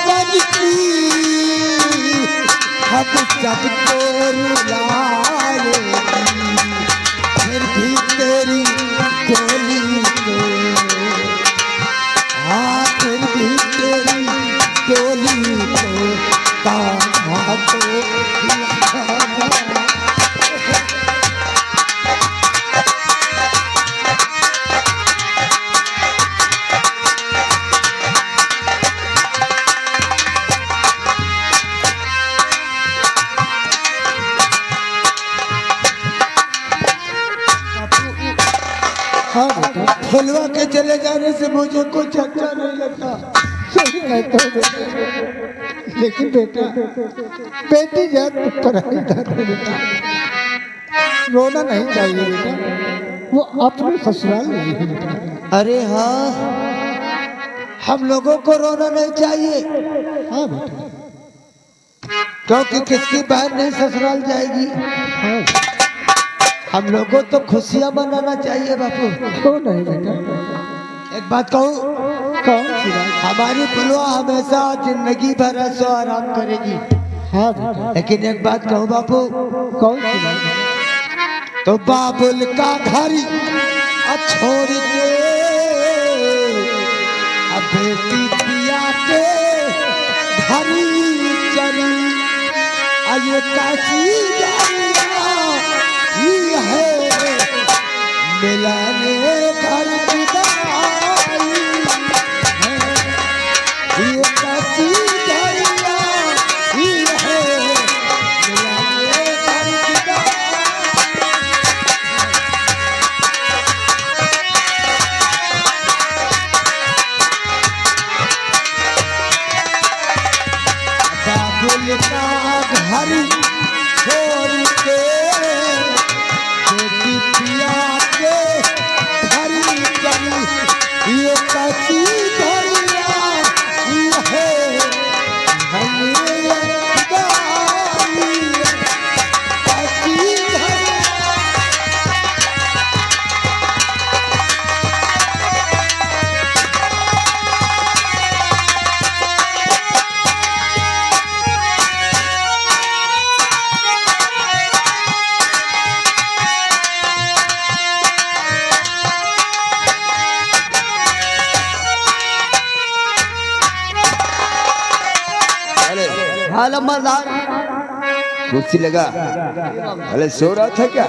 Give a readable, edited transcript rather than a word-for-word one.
बन की हम सबको रुलाएगी, फिर भी तेरी डोली को, हाँ फिर भी तेरी डोली को ताना तो लगाना। हाँ बेटा, फुलवा के चले जाने से मुझे कुछ अच्छा नहीं लगता। सही कहता हूँ बेटा, लेकिन बेटा बेटी जात पराई जात है बेटा, रोना नहीं चाहिए बेटा, वो अपने ससुराल में है बेटा। अरे हाँ, हम लोगों को रोना नहीं चाहिए। हाँ बेटा, क्योंकि किसकी बहन नहीं ससुराल जाएगी। हाँ, हम लोगों को तो खुशियां मनाना चाहिए बापू। क्यों नहीं बेटा? एक बात कहूँ, कौन सी बात? हमारी पुलवा हमेशा जिंदगी भर ऐसो आराम करेगी। हाँ बेटा, लेकिन एक बात कहूँ बापू। कौन सी बात? तो बाबुल का घर छोड़ के अब बेटी पिया के घर चली, ये कैसी है मिलाने घर विदाई है, ये कैसी दरिया है मिलाने घर विदाई। बाबुल का घर छोड़ के बेटी पिया के घर चली, ये कैसी दरिया है हमें खुदाई, कैसी दरिया। हाल मर्दान कुर्सी लगा, अरे सो रहा था क्या?